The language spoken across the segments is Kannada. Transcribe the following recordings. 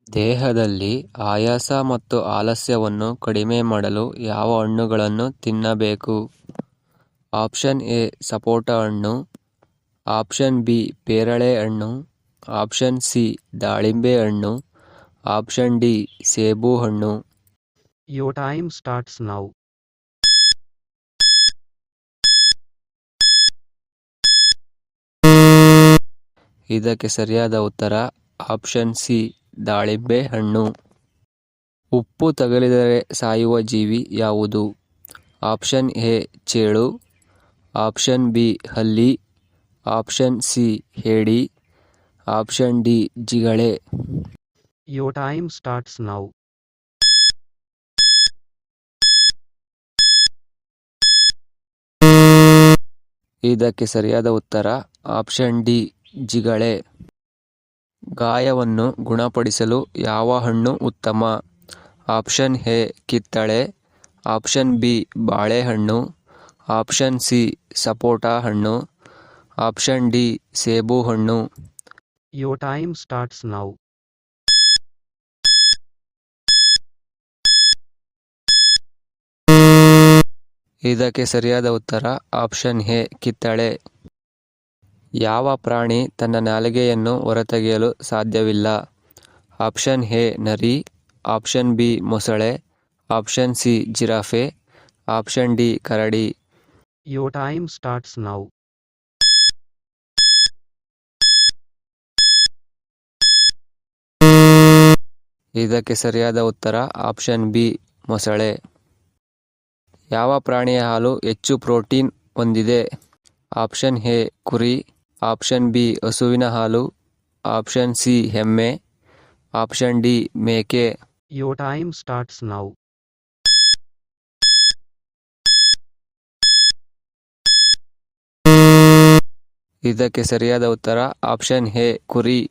ದೇಹದಲ್ಲಿ ಆಯಾಸ ಮತ್ತು ಆಲಸ್ಯವನ್ನು ಕಡಿಮೆ ಮಾಡಲು ಯಾವ ಹಣ್ಣುಗಳನ್ನು ತಿನ್ನಬೇಕು? ಆಪ್ಷನ್ ಎ ಸಪೋಟ ಹಣ್ಣು, ಆಪ್ಷನ್ ಬಿ ಪೇರಳೆ ಹಣ್ಣು, ಆಪ್ಷನ್ ಸಿ ದಾಳಿಂಬೆ ಹಣ್ಣು, ಆಪ್ಷನ್ ಡಿ ಸೇಬು ಹಣ್ಣು. Your time starts now. ಇದಕ್ಕೆ ಸರಿಯಾದ ಉತ್ತರ ಆಪ್ಷನ್ ಸಿ ದಾಳಿಂಬೆ ಹಣ್ಣು. ಉಪ್ಪು ತಗುಲಿದರೆ ಸಾಯುವ ಜೀವಿ ಯಾವುದು? ಆಪ್ಷನ್ ಎ ಚೇಳು, ಆಪ್ಷನ್ ಬಿ ಹಲ್ಲಿ, ಆಪ್ಷನ್ ಸಿ ಹೇಡಿ, ಆಪ್ಷನ್ ಡಿ ಜಿಗಳೆ. Your time starts now. ಇದಕ್ಕೆ ಸರಿಯಾದ ಉತ್ತರ ಆಪ್ಷನ್ ಡಿ ಜಿಗಳೆ. ಗಾಯವನ್ನು ಗುಣಪಡಿಸಲು ಯಾವ ಹಣ್ಣು ಉತ್ತಮ? ಆಪ್ಷನ್ ಎ ಕಿತ್ತಳೆ, ಆಪ್ಷನ್ ಬಿ ಬಾಳೆಹಣ್ಣು, ಆಪ್ಷನ್ ಸಿ ಸಪೋಟ ಹಣ್ಣು, ಆಪ್ಷನ್ ಡಿ ಸೇಬು ಹಣ್ಣು. Your time starts now. ಇದಕ್ಕೆ ಸರಿಯಾದ ಉತ್ತರ ಆಪ್ಷನ್ ಎ ಕಿತ್ತಳೆ. ಯಾವ ಪ್ರಾಣಿ ತನ್ನ ನಾಲಿಗೆಯನ್ನು ಹೊರತೆಗೆಯಲು ಸಾಧ್ಯವಿಲ್ಲ? ಆಪ್ಷನ್ ಎ ನರಿ, ಆಪ್ಷನ್ ಬಿ ಮೊಸಳೆ, option C giraffe, option D Karadi. Your time starts now. ಇದಕ್ಕೆ ಸರಿಯಾದ ಉತ್ತರ ಆಪ್ಷನ್ ಬಿ ಮೊಸಳೆ. ಯಾವ ಪ್ರಾಣಿಯ ಹಾಲು ಹೆಚ್ಚು ಪ್ರೋಟೀನ್ ಹೊಂದಿದೆ? ಆಪ್ಷನ್ ಎ ಕುರಿ, ಆಪ್ಷನ್ ಬಿ ಹಸುವಿನ ಹಾಲು, ಆಪ್ಷನ್ ಸಿ ಎಮ್ಮೆ, ಆಪ್ಷನ್ ಡಿ ಮೇಕೆ. Your time starts now. ಇದಕ್ಕೆ ಸರಿಯಾದ ಉತ್ತರ ಆಪ್ಷನ್ ಎ ಕುರಿ.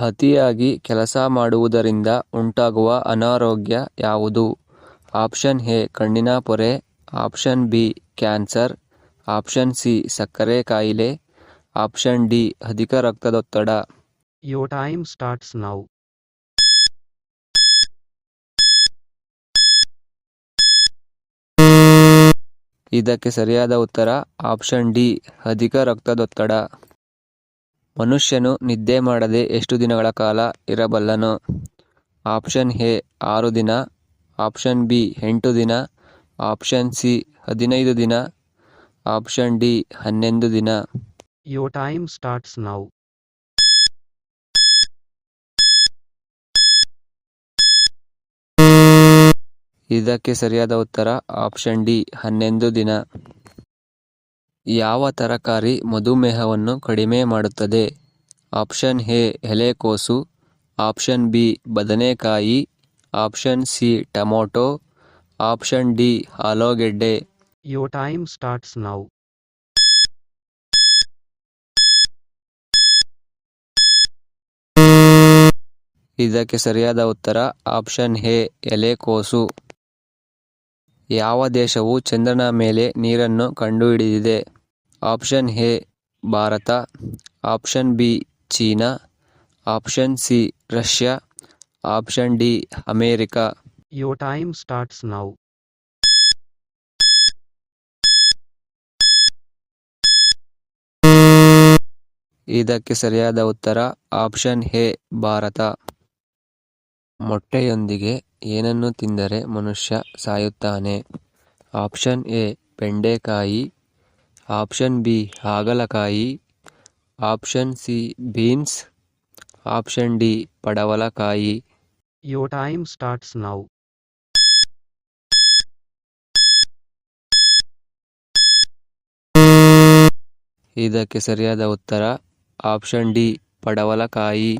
ಅತಿಯಾಗಿ ಕೆಲಸ ಮಾಡುವುದರಿಂದ ಉಂಟಾಗುವ ಅನಾರೋಗ್ಯ ಯಾವುದು? ಆಪ್ಷನ್ ಎ ಕಣ್ಣಿನ ಪೊರೆ, option B cancer, option C ಸಕ್ಕರೆ ಕಾಯಿಲೆ, ಆಪ್ಷನ್ ಡಿ ಅಧಿಕ ರಕ್ತದೊತ್ತಡ. Your time starts now. ಇದಕ್ಕೆ ಸರಿಯಾದ ಉತ್ತರ ಆಪ್ಷನ್ ಡಿ ಅಧಿಕ ರಕ್ತದೊತ್ತಡ. ಮನುಷ್ಯನು ನಿದ್ದೆ ಮಾಡದೆ ಎಷ್ಟು ದಿನಗಳ ಕಾಲ ಇರಬಲ್ಲನು? ಆಪ್ಷನ್ ಎ 6 ದಿನ, ಆಪ್ಷನ್ ಬಿ 8 ದಿನ, ಆಪ್ಷನ್ ಸಿ 15 ದಿನ, ಆಪ್ಷನ್ ಡಿ 11 ದಿನ. Your time starts now. ಇದಕ್ಕೆ ಸರಿಯಾದ ಉತ್ತರ ಆಪ್ಷನ್ ಡಿ 11 ದಿನ. ಯಾವ ತರಕಾರಿ ಮಧುಮೇಹವನ್ನು ಕಡಿಮೆ ಮಾಡುತ್ತದೆ? ಆಪ್ಷನ್ ಎ ಎಲೆಕೋಸು, ಆಪ್ಷನ್ ಬಿ ಬದನೆಕಾಯಿ, option C tomato, option D ಆಲೂಗೆಡ್ಡೆ. Your time starts now. ಇದಕ್ಕೆ ಸರಿಯಾದ ಉತ್ತರ ಆಪ್ಷನ್ ಎ ಎಲೆಕೋಸು. ಯಾವ ದೇಶವು ಚಂದ್ರನ ಮೇಲೆ ನೀರನ್ನು ಕಂಡುಹಿಡಿದಿದೆ? Option A Bharat, option B China, option C Russia, option D America. Your time starts now. ಇದಕ್ಕೆ ಸರಿಯಾದ ಉತ್ತರ ಆಪ್ಷನ್ ಎ ಭಾರತ. ಮೊಟ್ಟೆಯೊಂದಿಗೆ ಏನನ್ನು ತಿಂದರೆ ಮನುಷ್ಯ ಸಾಯುತ್ತಾನೆ? ಆಪ್ಷನ್ ಎ ಬೆಂಡೆಕಾಯಿ, ಆಪ್ಷನ್ ಬಿ ಹಾಗಲಕಾಯಿ, option C beans, option D ಪಡವಲಕಾಯಿ. Your time starts now. ಇದಕ್ಕೆ ಸರಿಯಾದ ಉತ್ತರ ಆಪ್ಷನ್ ಡಿ ಪಡವಲಕಾಯಿ.